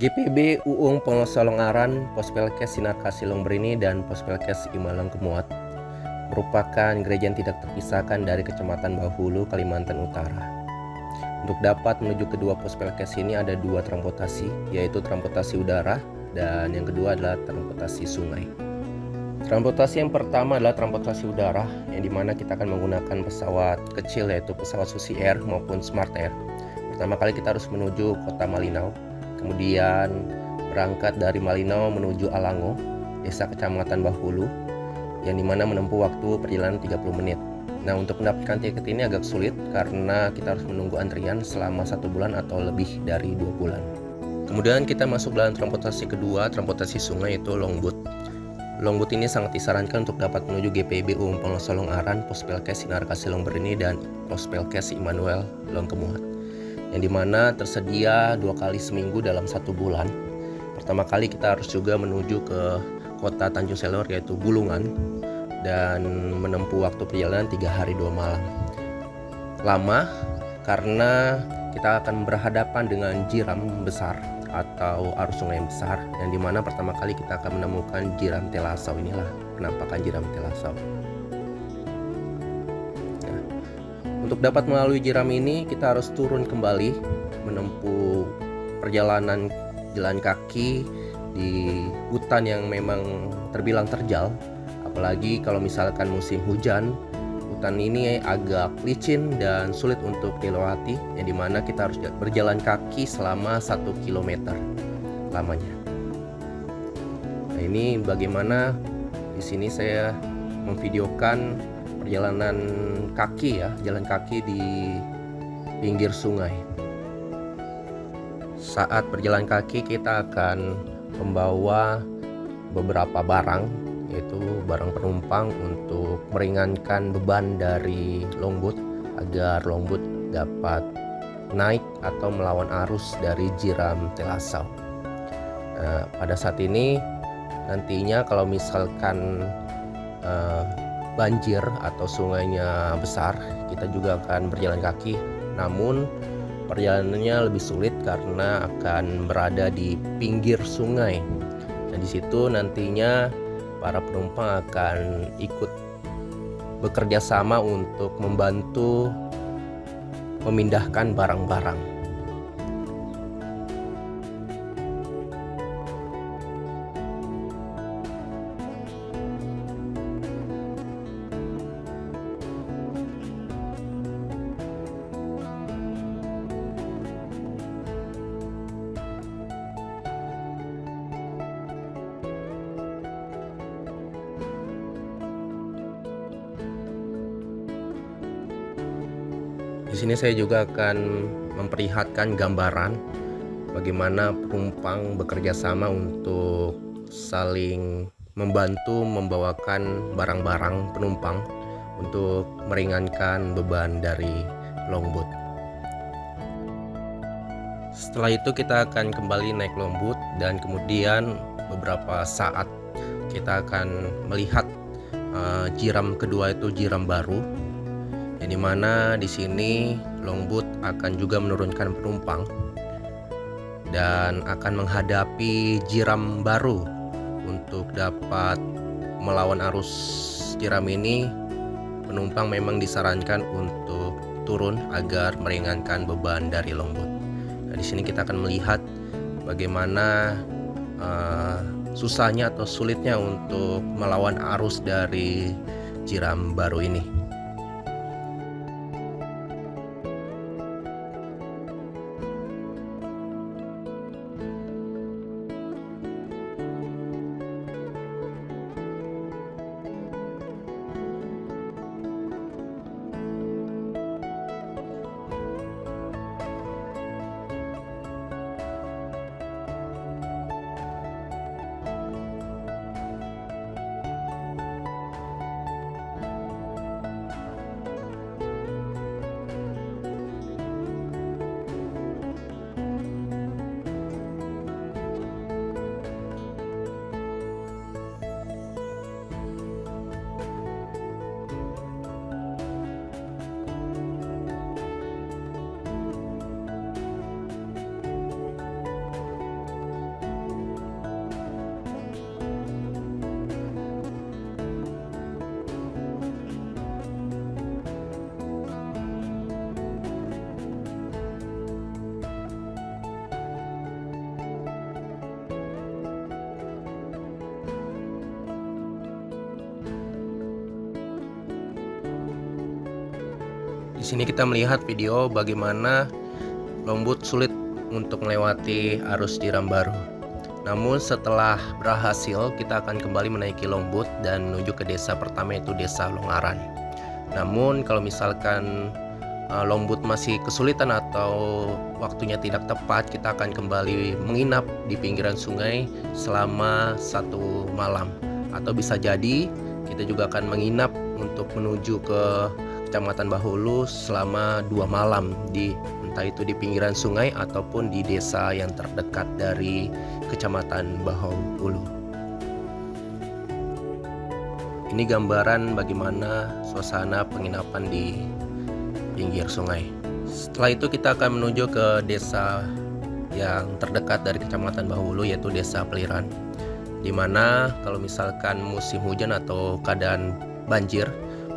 GPB Uung Polosolong Aran, Pospelkes Sinar Kasih Berini dan Pospelkes Imalang Kemuat merupakan gereja yang tidak terpisahkan dari Kecamatan Bahulu, Kalimantan Utara. Untuk dapat menuju kedua Pospelkes ini ada dua transportasi, yaitu transportasi udara dan yang kedua adalah transportasi sungai. Transportasi yang pertama adalah transportasi udara, yang dimana kita akan menggunakan pesawat kecil yaitu pesawat Susi Air maupun Smart Air. Pertama kali kita harus menuju kota Malinau, kemudian berangkat dari Malinau menuju Alango, desa Kecamatan Bahulu, yang dimana menempuh waktu perjalanan 30 menit. Nah, untuk mendapatkan tiket ini agak sulit karena kita harus menunggu antrian selama 1 bulan atau lebih dari 2 bulan. Kemudian kita masuk dalam transportasi kedua, transportasi sungai, yaitu longboat. Longboat ini sangat disarankan untuk dapat menuju GPB Uung Polosolong Aran, Pospelkes Sinar Kasih Berini dan Pospelkes Immanuel Longkemuat, yang dimana tersedia 2 kali seminggu dalam 1 bulan. Pertama kali kita harus juga menuju ke kota Tanjung Selor yaitu Bulungan dan menempuh waktu perjalanan 3 hari 2 malam. Lama karena kita akan berhadapan dengan jiram besar atau arus sungai yang besar, yang dimana pertama kali kita akan menemukan jiram Telasau. Inilah penampakan jiram Telasau. Untuk dapat melalui jiram ini kita harus turun kembali menempuh perjalanan jalan kaki di hutan yang memang terbilang terjal. Apalagi kalau misalkan musim hujan, hutan ini agak licin dan sulit untuk dilewati, yang dimana kita harus berjalan kaki selama 1 km lamanya. Nah, ini bagaimana di sini saya memvideokan perjalanan kaki ya, jalan kaki di pinggir sungai. Saat berjalan kaki kita akan membawa beberapa barang, yaitu barang penumpang untuk meringankan beban dari longboat agar longboat dapat naik atau melawan arus dari jiram Telasau. Nah, pada saat ini nantinya kalau misalkan banjir atau sungainya besar, kita juga akan berjalan kaki, namun perjalanannya lebih sulit karena akan berada di pinggir sungai. Nah, di situ nantinya para penumpang akan ikut bekerja sama untuk membantu memindahkan barang-barang. Di sini saya juga akan memperlihatkan gambaran bagaimana penumpang bekerja sama untuk saling membantu membawakan barang-barang penumpang untuk meringankan beban dari longboat. Setelah itu kita akan kembali naik longboat dan kemudian beberapa saat kita akan melihat jiram kedua, itu jiram baru, yang dimana di sini longboat akan juga menurunkan penumpang dan akan menghadapi jiram baru. Untuk dapat melawan arus jiram ini, penumpang memang disarankan untuk turun agar meringankan beban dari longboat. Nah, di sini kita akan melihat bagaimana susahnya atau sulitnya untuk melawan arus dari jiram baru ini. sini kita melihat video bagaimana Lombut sulit untuk melewati arus Jeram Baru. Namun setelah berhasil, kita akan kembali menaiki Lombut dan menuju ke desa pertama, yaitu Desa Longaran. Namun kalau misalkan Lombut masih kesulitan atau waktunya tidak tepat, kita akan kembali menginap di pinggiran sungai selama 1 malam. Atau bisa jadi kita juga akan menginap untuk menuju ke Kecamatan Bahulu selama 2 malam, entah itu di pinggiran sungai ataupun di desa yang terdekat dari Kecamatan Bahulu. Ini gambaran bagaimana suasana penginapan di pinggir sungai. Setelah itu kita akan menuju ke desa yang terdekat dari Kecamatan Bahulu, yaitu Desa Peliran, dimana kalau misalkan musim hujan atau keadaan banjir,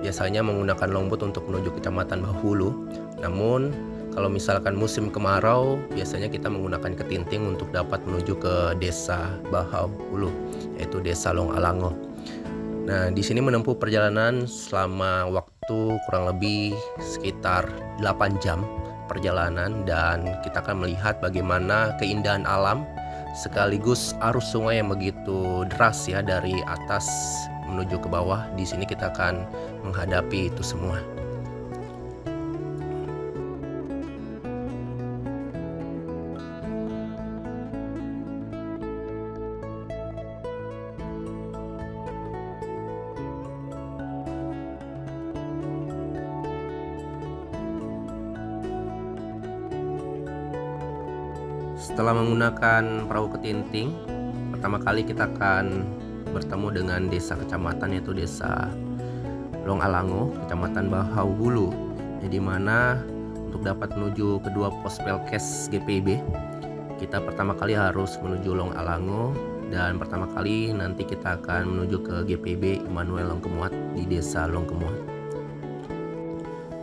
biasanya menggunakan Lombut untuk menuju Kecamatan Bahulu. Namun kalau misalkan musim kemarau, biasanya kita menggunakan Ketinting untuk dapat menuju ke Desa Bahulu, yaitu Desa Longalango. Nah, di sini menempuh perjalanan selama waktu kurang lebih sekitar 8 jam perjalanan, dan kita akan melihat bagaimana keindahan alam sekaligus arus sungai yang begitu deras ya, dari atas menuju ke bawah. Di sini kita akan menghadapi itu semua. Setelah menggunakan perahu Ketinting, pertama kali kita akan bertemu dengan desa kecamatan, yaitu Desa Longalango, Kecamatan Bahulu, di mana untuk dapat menuju kedua pos Pelkes GPIB, kita pertama kali harus menuju Longalango, dan pertama kali nanti kita akan menuju ke GPIB Immanuel Longkemuat di Desa Longkemuat.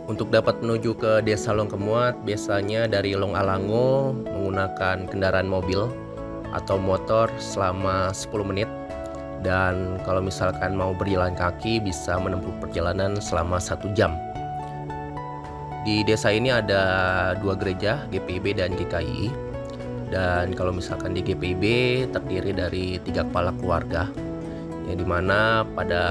Untuk dapat menuju ke Desa Longkemuat, biasanya dari Longalango menggunakan kendaraan mobil atau motor selama 10 menit. Dan kalau misalkan mau berjalan kaki, bisa menempuh perjalanan selama 1 jam. Di desa ini ada 2 gereja, GPIB dan GKI. Dan kalau misalkan di GPIB terdiri dari 3 kepala keluarga, yang dimana pada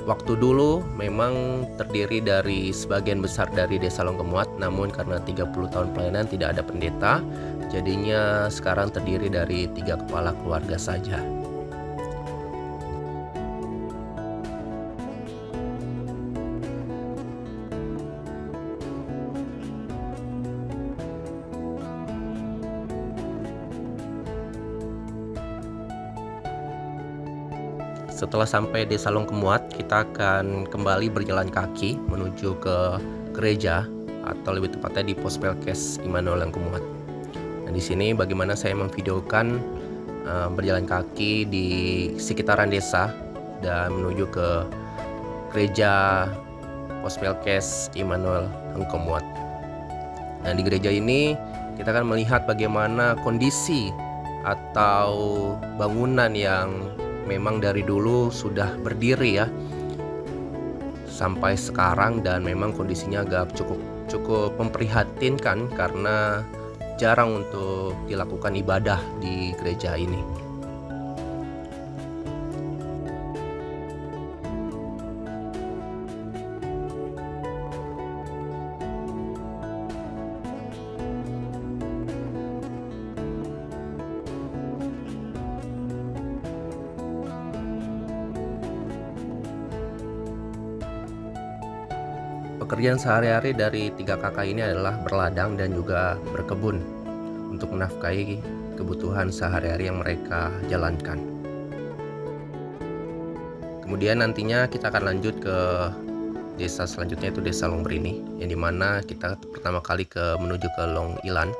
waktu dulu memang terdiri dari sebagian besar dari Desa Longkemuat, namun karena 30 tahun pelayanan tidak ada pendeta, jadinya sekarang terdiri dari 3 kepala keluarga saja. Setelah sampai Desa Longkemuat, kita akan kembali berjalan kaki menuju ke gereja, atau lebih tepatnya di pos Pelkes Immanuel Longkemuat. Nah, di sini bagaimana saya memvideokan berjalan kaki di sekitaran desa dan menuju ke gereja pos Pelkes Immanuel Longkemuat. Nah, di gereja ini kita akan melihat bagaimana kondisi atau bangunan yang memang dari dulu sudah berdiri ya sampai sekarang, dan memang kondisinya agak cukup memprihatinkan karena jarang untuk dilakukan ibadah di gereja ini. Pekerjaan sehari-hari dari 3 kakak ini adalah berladang dan juga berkebun untuk menafkahi kebutuhan sehari-hari yang mereka jalankan. Kemudian nantinya kita akan lanjut ke desa selanjutnya, yaitu Desa Longbrini, yang dimana kita pertama kali menuju ke Longilan,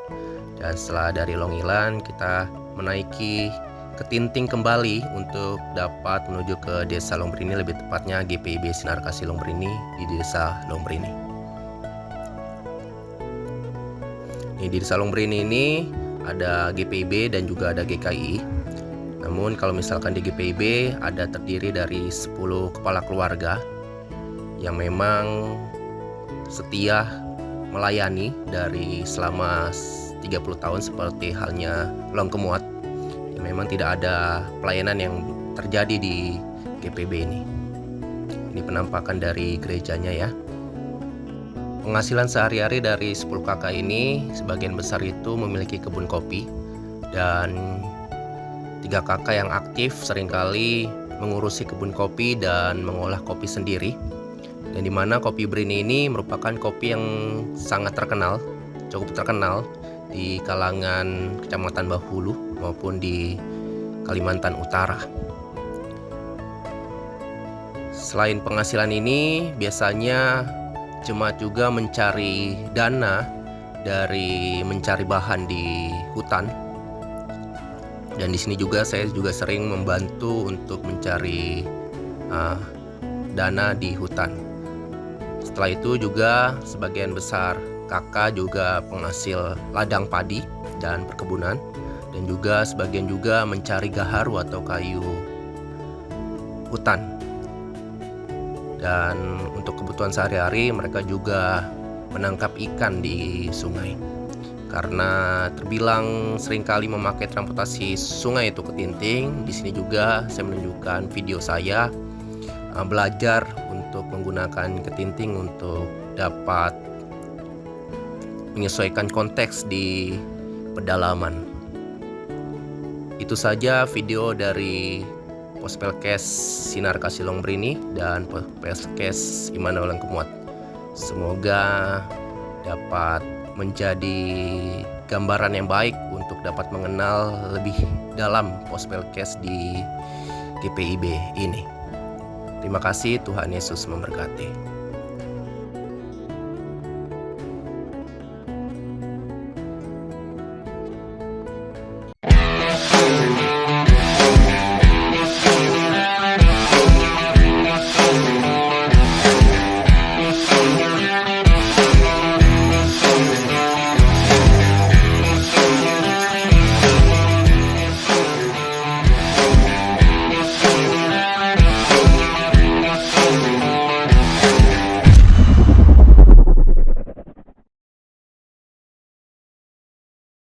dan setelah dari Longilan kita menaiki Ketinting kembali untuk dapat menuju ke Desa Longbrini, lebih tepatnya GPIB Sinar Kasih Longbrini di Desa Longbrini. Di Desa Longbrini ini ada GPIB dan juga ada GKI. Namun kalau misalkan di GPIB ada terdiri dari 10 kepala keluarga yang memang setia melayani dari selama 30 tahun seperti halnya Longkemuat. Memang tidak ada pelayanan yang terjadi di GPB ini. Ini penampakan dari gerejanya ya. Penghasilan sehari-hari dari 10 kakak ini sebagian besar itu memiliki kebun kopi, dan 3 kakak yang aktif seringkali mengurusi kebun kopi dan mengolah kopi sendiri. Dan dimana kopi Brini ini merupakan kopi yang sangat terkenal, cukup terkenal di kalangan Kecamatan Bahulu maupun di Kalimantan Utara. Selain penghasilan ini, biasanya jemaat juga mencari dana dari mencari bahan di hutan. Dan di sini juga saya juga sering membantu untuk mencari dana di hutan. Setelah itu juga sebagian besar kakak juga penghasil ladang padi dan perkebunan, dan juga sebagian juga mencari gaharu atau kayu hutan. Dan untuk kebutuhan sehari-hari mereka juga menangkap ikan di sungai. Karena terbilang seringkali memakai transportasi sungai itu ketinting, di sini juga saya menunjukkan video saya belajar untuk menggunakan ketinting untuk dapat menyesuaikan konteks di pedalaman. Itu saja video dari Pospelkes Sinar Kasih Longbrini dan Pospelkes Immanuel Longkemuat. Semoga dapat menjadi gambaran yang baik untuk dapat mengenal lebih dalam Pospelkes di GPIB ini. Terima kasih, Tuhan Yesus memberkati.